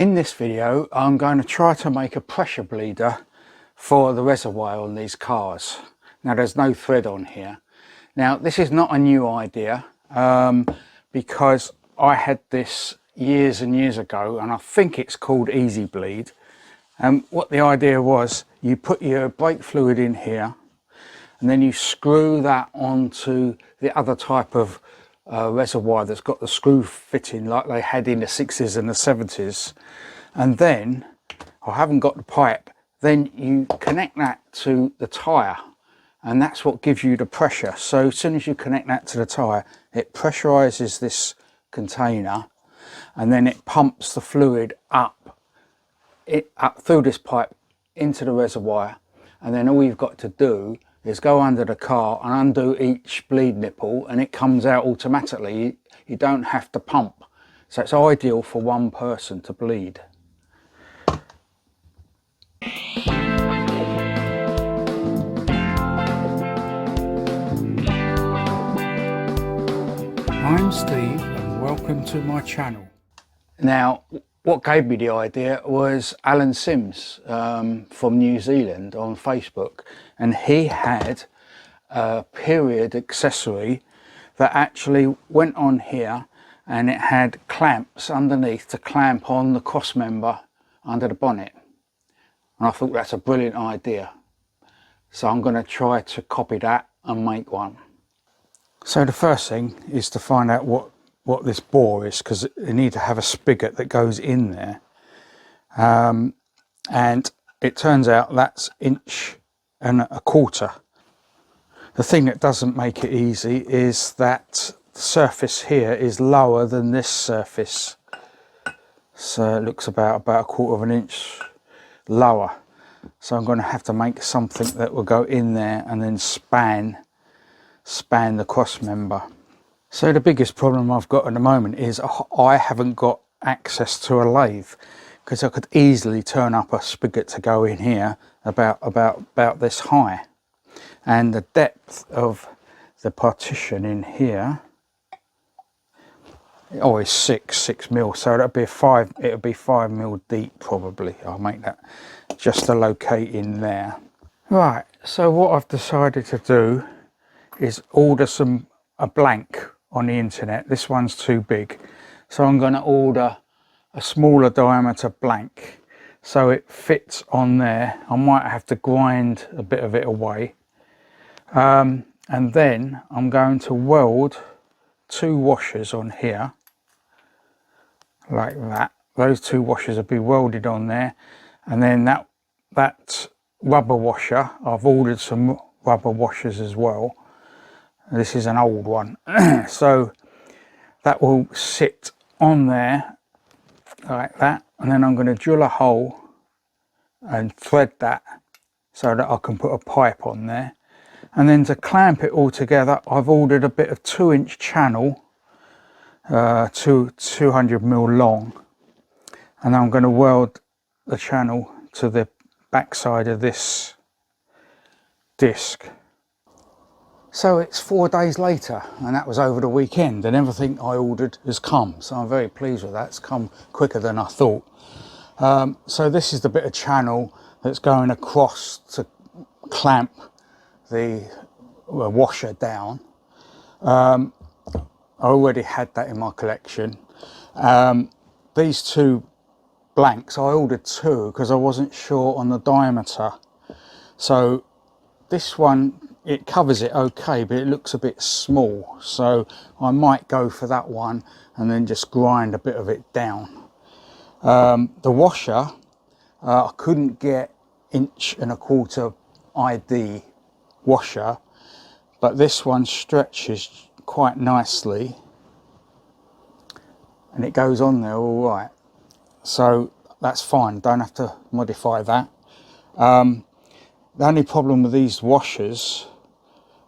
In this video I'm going to try to make a pressure bleeder for the reservoir on these cars. Now there's no thread on here. Now this is not a new idea because I had this years and years ago, and I think it's called Easy Bleed. And what the idea was, you put your brake fluid in here and then you screw that onto the other type of reservoir that's got the screw fitting like they had in the 60s and the 70s, and then I haven't got the pipe, then you connect that to the tyre, and that's what gives you the pressure. So as soon as you connect that to the tyre, it pressurizes this container and then it pumps the fluid up through this pipe into the reservoir, and then all you've got to do is go under the car and undo each bleed nipple and it comes out automatically. You don't have to pump. So it's ideal for one person to bleed. I'm Steve and welcome to my channel. Now, what gave me the idea was Alan Sims from New Zealand on Facebook, and he had a period accessory that actually went on here, and it had clamps underneath to clamp on the cross member under the bonnet, and I thought that's a brilliant idea, so I'm going to try to copy that and make one. So the first thing is to find out what this bore is, because you need to have a spigot that goes in there, and it turns out that's 1.25 inches. The thing that doesn't make it easy is that the surface here is lower than this surface, so it looks about 1/4 inch lower. So I'm going to have to make something that will go in there and then span the cross member. So the biggest problem I've got at the moment is I haven't got access to a lathe, because I could easily turn up a spigot to go in here about this high, and the depth of the partition in here is 6 mil, so it'll be 5 mil deep probably. I'll make that just to locate in there. Right, so what I've decided to do is order a blank on the internet. This one's too big, so I'm going to order a smaller diameter blank so it fits on there. I might have to grind a bit of it away, and then I'm going to weld 2 washers on here like that. Those 2 washers will be welded on there, and then that rubber washer, I've ordered some rubber washers as well. This is an old one, so that will sit on there like that, and then I'm going to drill a hole and thread that so that I can put a pipe on there. And then to clamp it all together, I've ordered a bit of 2-inch channel, 200 mil long, and I'm going to weld the channel to the back side of this disc. So it's 4 days later, and that was over the weekend, and everything I ordered has come, so I'm very pleased with that. It's come quicker than I thought. So this is the bit of channel that's going across to clamp the washer down. I already had that in my collection. These 2 blanks, I ordered 2 because I wasn't sure on the diameter. So this one, it covers it okay, but it looks a bit small, so I might go for that one and then just grind a bit of it down. The washer, I couldn't get 1.25 inch ID washer, but this one stretches quite nicely and it goes on there all right, so that's fine, don't have to modify that. The only problem with these washers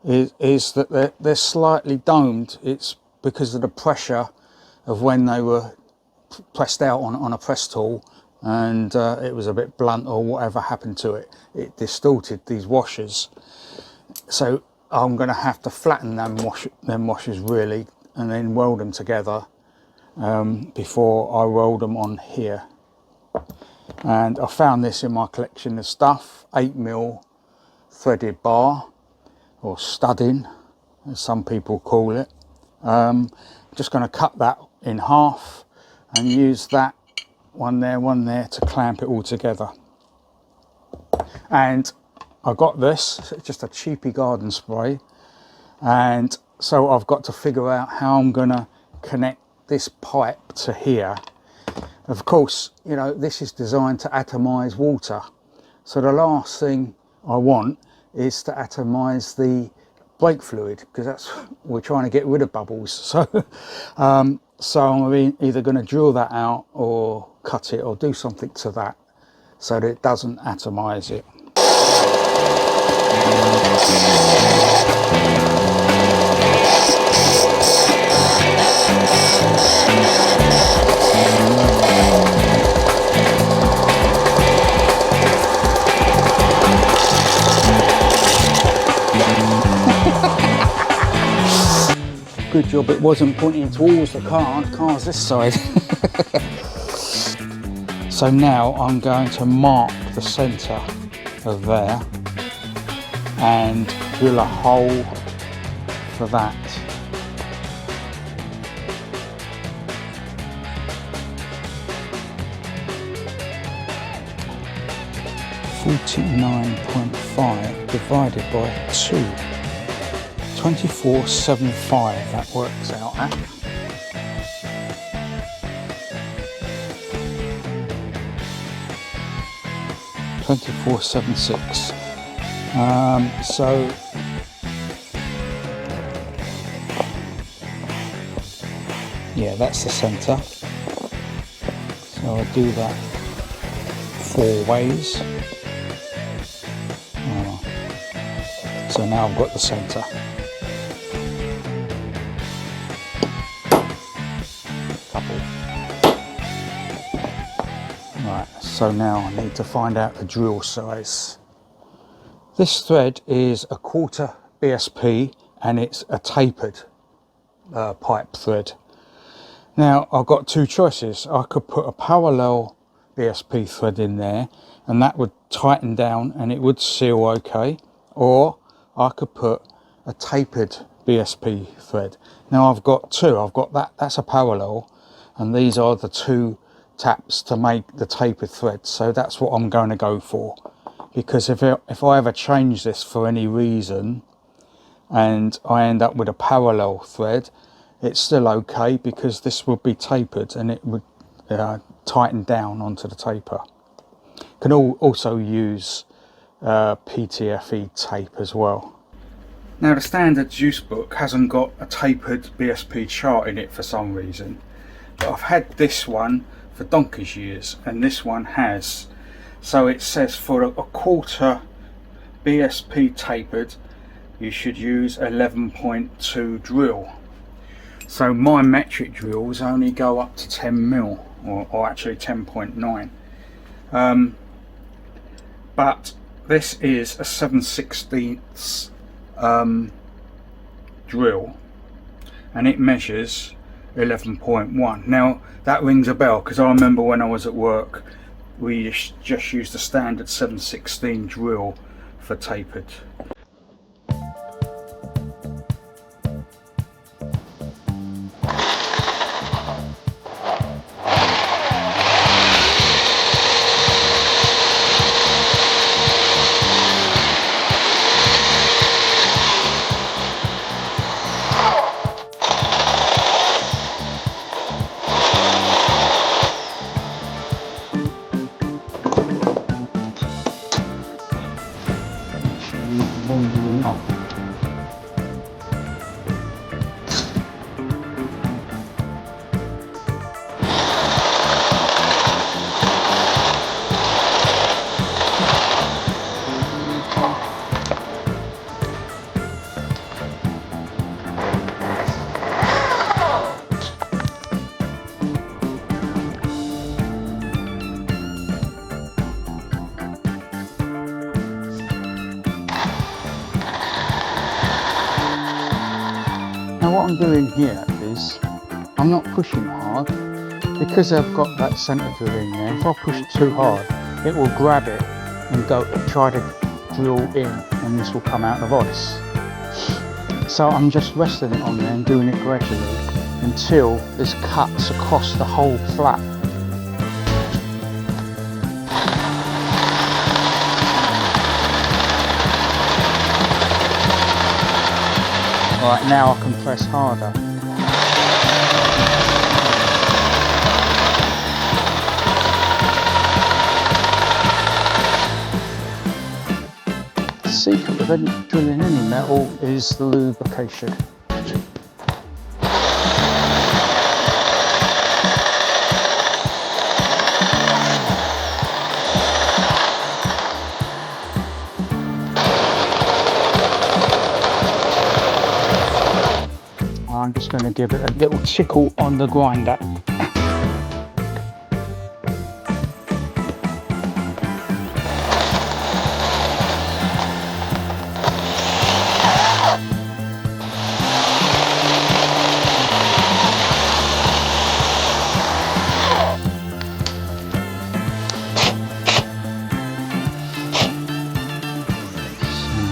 is that they're slightly domed. It's because of the pressure of when they were pressed out on a press tool, and it was a bit blunt or whatever happened to it. It distorted these washers. So I'm going to have to flatten them washers really, and then weld them together before I weld them on here. And I found this in my collection of stuff, 8mm threaded bar, or studding as some people call it. I'm just going to cut that in half and use that one there to clamp it all together. And I got this, it's just a cheapy garden spray, and so I've got to figure out how I'm going to connect this pipe to here. Of course, you know, this is designed to atomize water, so the last thing I want is to atomize the brake fluid, because that's, we're trying to get rid of bubbles. So so I'm either going to drill that out or cut it or do something to that so that it doesn't atomize it. Good job it wasn't pointing towards the car. The car's this side. So now I'm going to mark the centre of there and drill a hole for that. $49.5 divided by 2. 24.75 that works out at. $24.76. So yeah, that's the centre. So I'll do that 4 ways. So now I've got the centre. Right, so now I need to find out the drill size. This thread is a 1/4 BSP and it's a tapered pipe thread. Now I've got 2 choices. I could put a parallel BSP thread in there and that would tighten down and it would seal okay, or I could put a tapered BSP thread. Now I've got 2. I've got that's a parallel, and these are the 2 taps to make the tapered thread. So that's what I'm going to go for, because if I ever change this for any reason and I end up with a parallel thread, it's still okay because this would be tapered and it would tighten down onto the taper. Can also use PTFE tape as well. Now the standard juice book hasn't got a tapered BSP chart in it for some reason, but I've had this one for donkey's years and this one has. So it says for a 1/4 BSP tapered you should use 11.2 drill. So my metric drills only go up to 10mm, or actually 10.9. But this is a 7/16 drill and it measures 11.1. Now that rings a bell because I remember when I was at work we just used the standard 7/16 drill for tapered. Now what I'm doing here is, I'm not pushing hard, because I've got that centre drill in there, if I push it too hard, it will grab it and go try to drill in, and this will come out of ice. So I'm just resting it on there and doing it gradually until this cuts across the whole flat. Right, now I can press harder. The secret of drilling any metal is the lubrication. I'm just going to give it a little tickle on the grinder.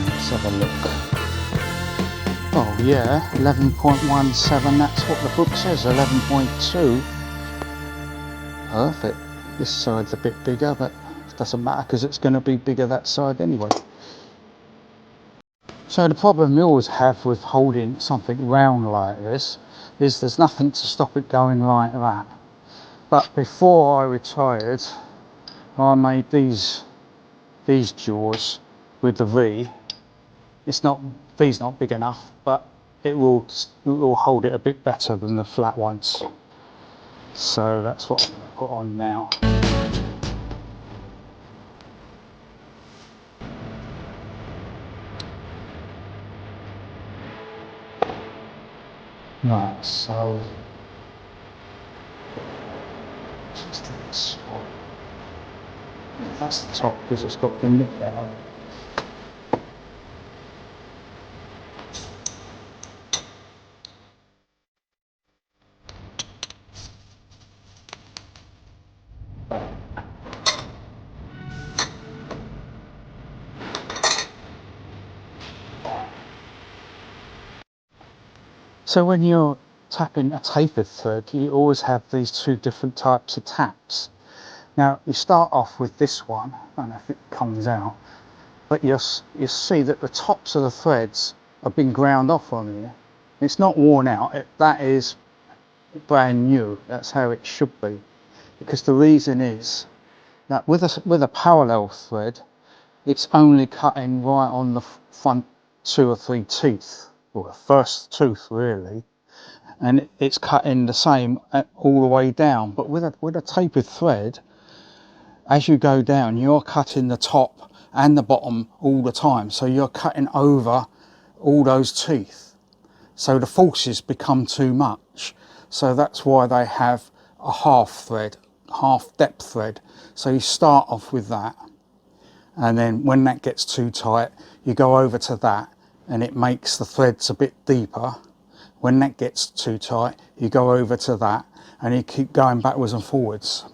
Let's have a look. Oh yeah, 11.17, that's what the book says, 11.2. Perfect. This side's a bit bigger, but it doesn't matter because it's going to be bigger that side anyway. So the problem you always have with holding something round like this is there's nothing to stop it going like that. But before I retired, I made these jaws with the V. V's not big enough, but it will hold it a bit better than the flat ones. So that's what I'm going to put on now. Right, so just this one. That's the top because it's got the lip there. So when you're tapping a tapered thread, you always have these two different types of taps. Now you start off with this one, I don't know if it comes out, but you see that the tops of the threads have been ground off on here. It's not worn out, that is brand new, that's how it should be. Because the reason is that with a parallel thread, it's only cutting right on the front 2 or 3 teeth, or the first tooth really, and it's cutting the same all the way down. But with a tapered thread, as you go down, you're cutting the top and the bottom all the time, so you're cutting over all those teeth, so the forces become too much. So that's why they have a half depth thread. So you start off with that, and then when that gets too tight, you go over to that, and it makes the threads a bit deeper. When that gets too tight, you go over to that, and you keep going backwards and forwards.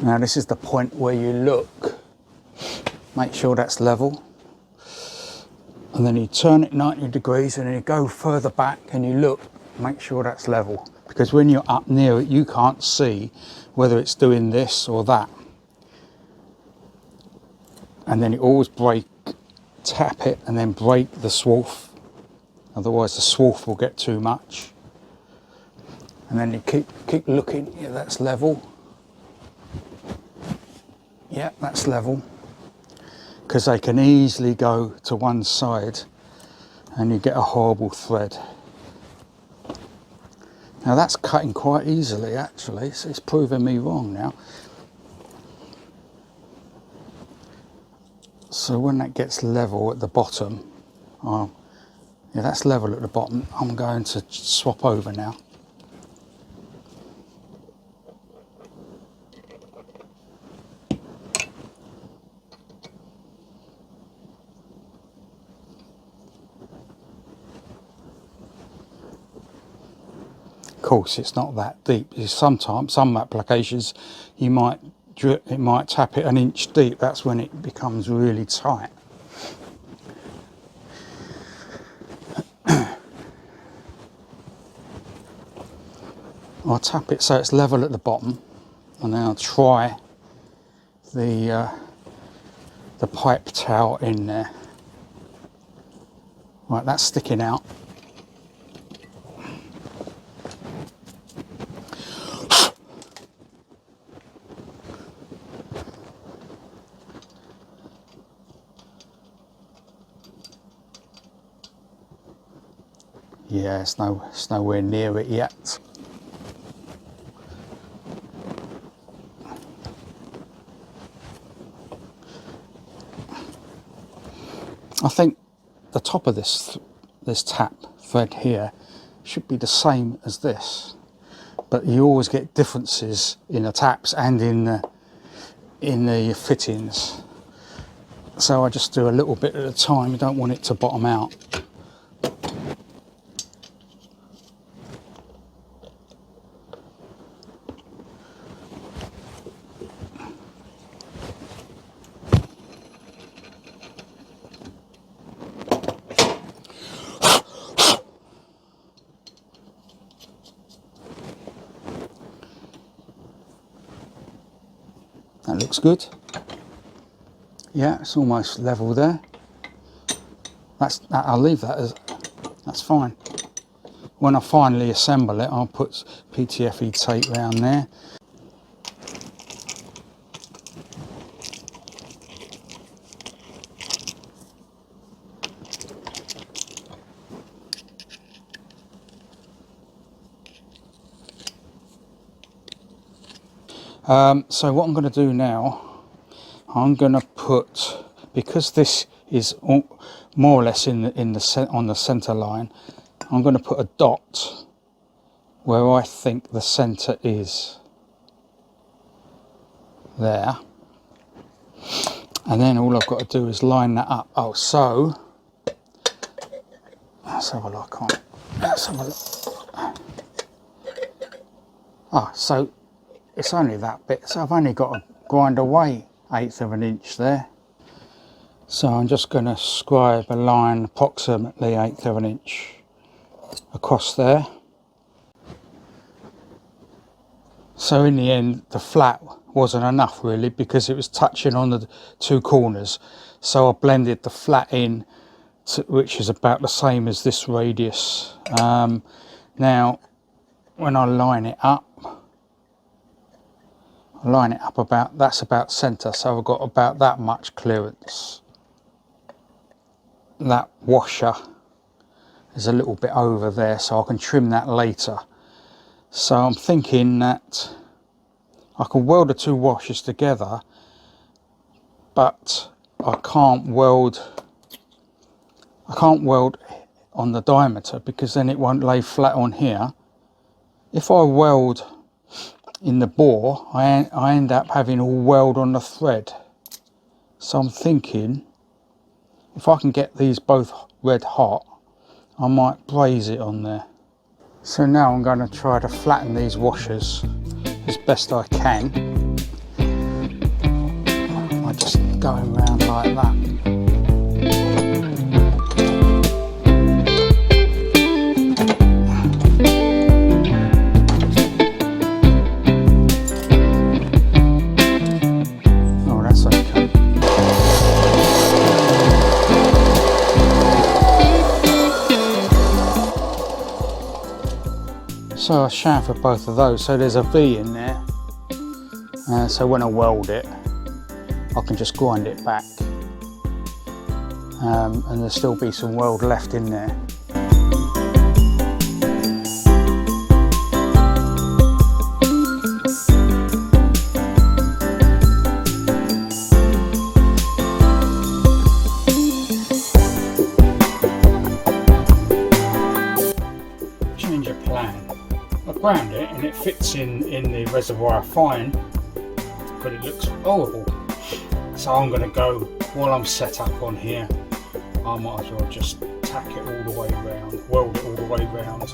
Now this is the point where you look, make sure that's level, and then you turn it 90 degrees and then you go further back and you look, make sure that's level, because when you're up near it you can't see whether it's doing this or that. And then you always tap it and then break the swarf, otherwise the swarf will get too much. And then you keep looking, yeah, that's level. Yeah, that's level, because they can easily go to one side and you get a horrible thread. Now that's cutting quite easily actually, so it's proving me wrong now. So when that gets level at the bottom, oh, yeah, that's level at the bottom, I'm going to swap over now. Of course, it's not that deep. Sometimes, some applications, it might tap it an inch deep. That's when it becomes really tight. I'll tap it so it's level at the bottom, and then I'll try the pipe towel in there. Right, that's sticking out. Yeah, it's nowhere near it yet. I think the top of this tap thread here should be the same as this, but you always get differences in the taps and in the fittings. So I just do a little bit at a time. You don't want it to bottom out. That looks good. Yeah, it's almost level there. I'll leave that as, that's fine. When I finally assemble it, I'll put PTFE tape around there. So what I'm going to do now, I'm going to put, because this is more or less on the center line, I'm going to put a dot where I think the center is. There. And then all I've got to do is line that up. Oh, so let's have a look on. Let's have a look. Ah, so it's only that bit, so I've only got to grind away 1/8 of an inch there. So I'm just going to scribe a line approximately 1/8 of an inch across there. So in the end, the flat wasn't enough really, because it was touching on the two corners. So I blended the flat in, which is about the same as this radius. Now, when I line it up about, that's about center, so I've got about that much clearance. That washer is a little bit over there, so I can trim that later. So I'm thinking that I can weld the two washers together, but I can't weld on the diameter, because then it won't lay flat on here. If I weld in the bore, I end up having all weld on the thread. So I'm thinking, if I can get these both red hot, I might braze it on there. So now I'm going to try to flatten these washers as best I can. I just going around like that. So I chamfer both of those, so there's a V in there, so when I weld it I can just grind it back, and there'll still be some weld left in there. Change of plan. I ground it and it fits in the reservoir fine, but it looks horrible. So I'm going to go, while I'm set up on here, I might as well just tack it all the way round, weld it all the way round.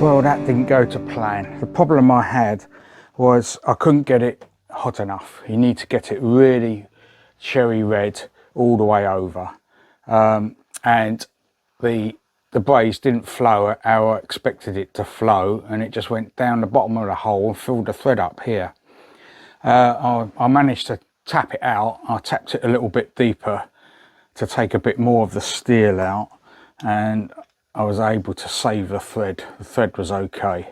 Well, that didn't go to plan. The problem I had was I couldn't get it hot enough. You need to get it really cherry red all the way over. And the braze didn't flow how I expected it to flow, and it just went down the bottom of the hole and filled the thread up here. I managed to tap it out. I tapped it a little bit deeper to take a bit more of the steel out, and I was able to save the thread. The thread was okay,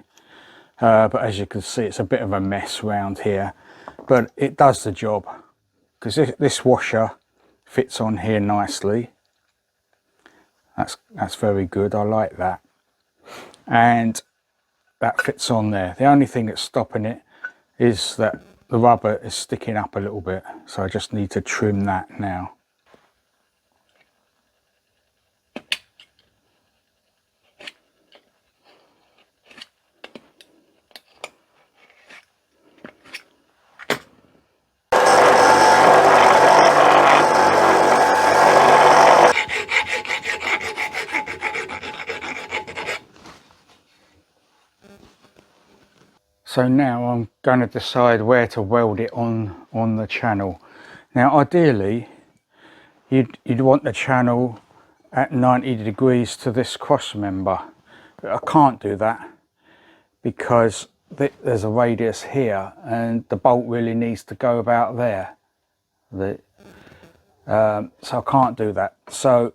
but as you can see, it's a bit of a mess around here, but it does the job because this washer fits on here nicely. That's very good. I like that, and that fits on there. The only thing that's stopping it is that the rubber is sticking up a little bit, so I just need to trim that now. So now I'm going to decide where to weld it on the channel. Now ideally you'd want the channel at 90 degrees to this cross member, but I can't do that because there's a radius here and the bolt really needs to go about there. So I can't do that. So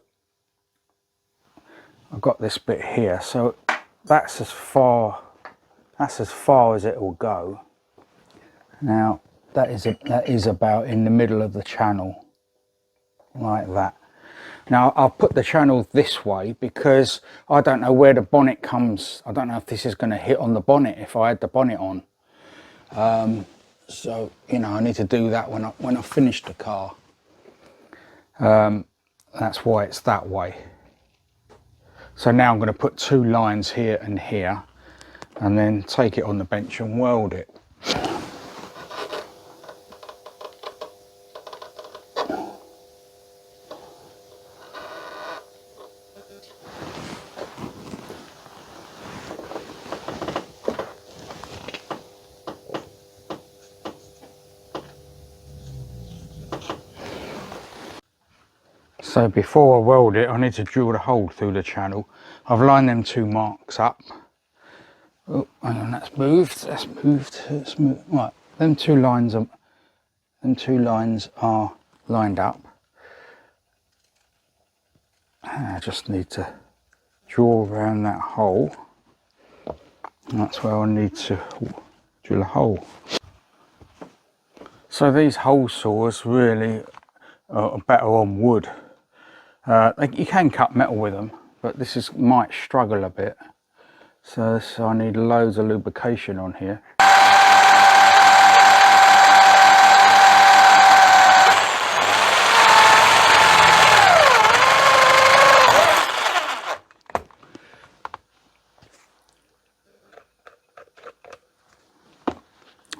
I've got this bit here, so that's as far as it will go. Now that is about in the middle of the channel, like that. Now I'll put the channel this way because I don't know where the bonnet comes. I don't know if this is going to hit on the bonnet if I had the bonnet on. So you know, I need to do that when I finish the car. That's why it's that way. So now I'm going to put two lines here and here, and then take it on the bench and weld it. So before I weld it, I need to drill the hole through the channel. I've lined them two marks up. Oh, hang on, that's moved. That's moved. Right, them two lines are lined up. I just need to draw around that hole. That's where I need to drill a hole. So these hole saws really are better on wood. You can cut metal with them, but this might struggle a bit. So I need loads of lubrication on here.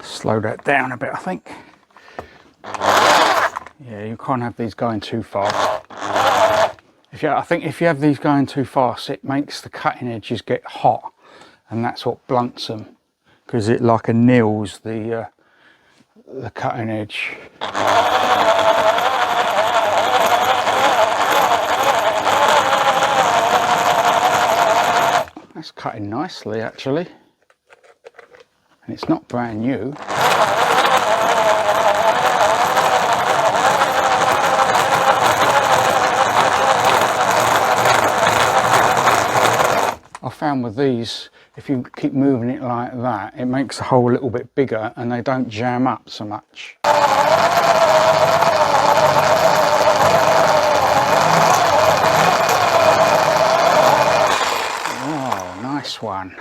Slow that down a bit, I think. Yeah, you can't have these going too far. I think if you have these going too fast, it makes the cutting edges get hot, and that's what blunts them, because it like anneals the the cutting edge. That's cutting nicely actually, and it's not brand new. I found with these, if you keep moving it like that, it makes the hole a little bit bigger and they don't jam up so much. Oh, nice one.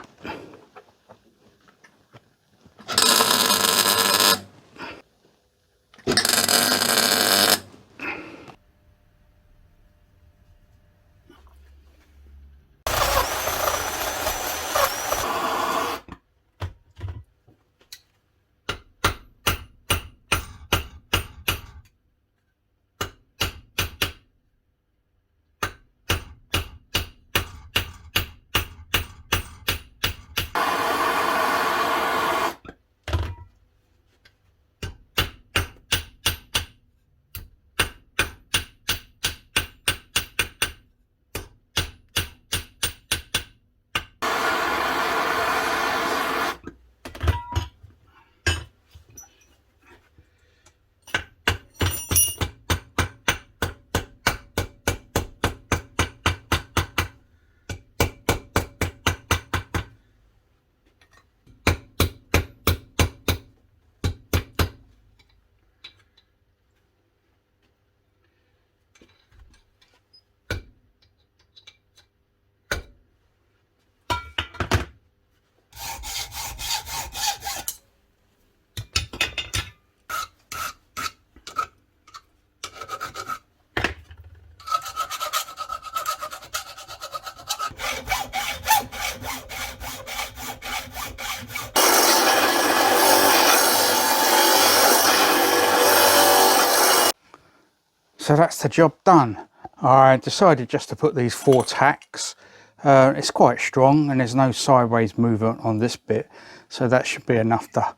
So that's the job done. I decided just to put these 4 tacks. It's quite strong and there's no sideways movement on this bit, so that should be enough to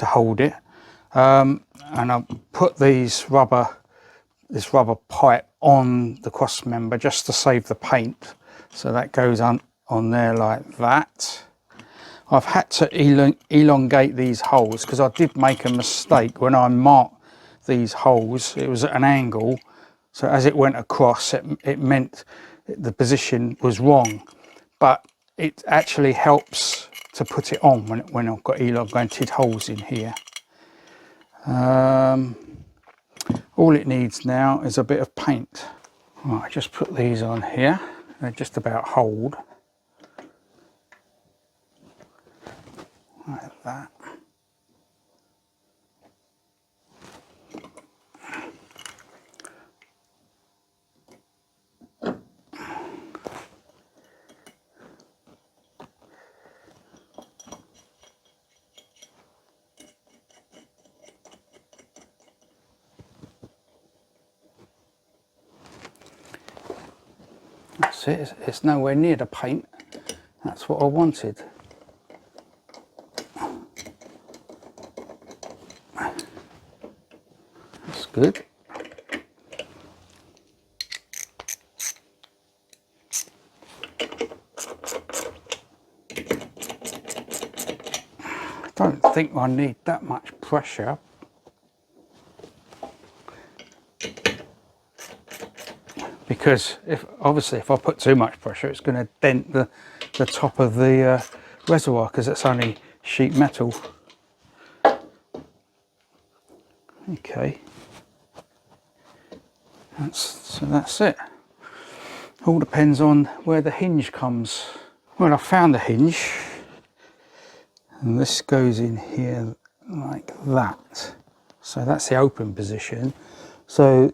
hold it. And I'll put this rubber pipe on the cross member just to save the paint. So that goes on there like that. I've had to elongate these holes because I did make a mistake when I marked these holes. It was at an angle, so as it went across it meant the position was wrong, but it actually helps to put it on when I've got elongated holes in here. All it needs now is a bit of paint. Right, I just put these on here, they just about hold like that. That's it, it's nowhere near the paint. That's what I wanted. That's good. I don't think I need that much pressure. Because obviously if I put too much pressure, it's going to dent the top of the reservoir, because it's only sheet metal. Okay, so that's it. All depends on where the hinge comes. Well, I found the hinge, and this goes in here like that. So that's the open position. So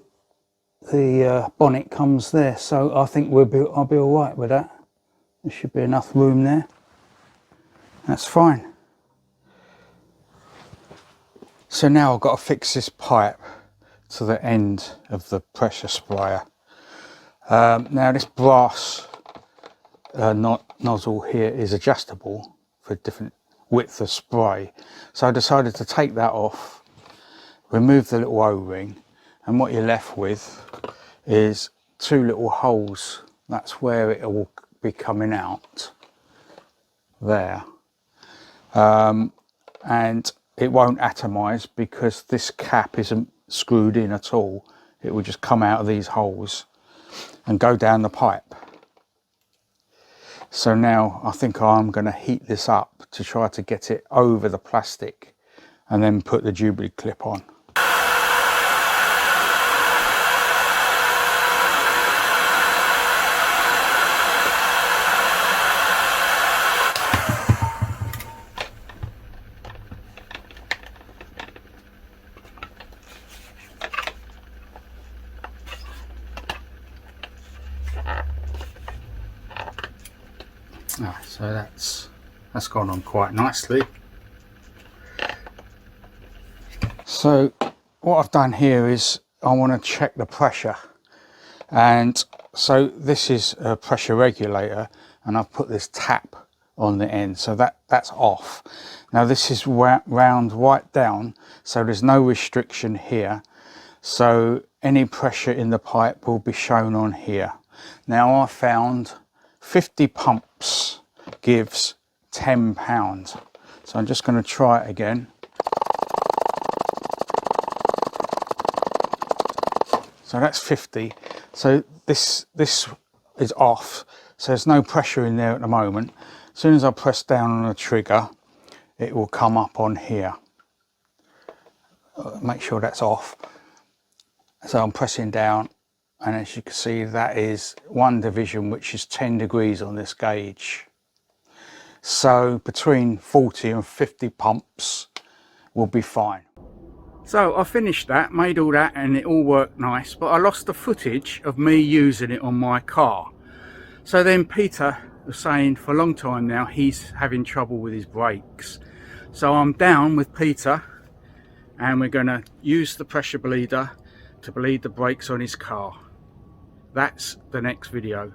the bonnet comes there, so I think I'll be all right with that. There should be enough room there. That's fine. So now I've got to fix this pipe to the end of the pressure sprayer. Now this brass nozzle here is adjustable for different width of spray, so I decided to take that off remove the little O-ring, and what you're left with is two little holes. That's where it will be coming out there, and it won't atomize because this cap isn't screwed in at all. It will just come out of these holes and go down the pipe. So now I think I'm going to heat this up to try to get it over the plastic and then put the Jubilee clip on. So that's gone on quite nicely. So what I've done here is I want to check the pressure, and so this is a pressure regulator, and I've put this tap on the end, so that's off. Now this is round right down, so there's no restriction here, so any pressure in the pipe will be shown on here. Now I found 50 pumps gives £10, so I'm just going to try it again. So that's 50. So this is off, so there's no pressure in there at the moment. As soon as I press down on the trigger, it will come up on here. Make sure that's off. So I'm pressing down, and as you can see, that is one division, which is 10 degrees on this gauge. So between 40 and 50 pumps will be fine. So I finished that, made all that, and it all worked nice, but I lost the footage of me using it on my car. So then Peter was saying for a long time now he's having trouble with his brakes. So I'm down with Peter, and we're going to use the pressure bleeder to bleed the brakes on his car. That's the next video.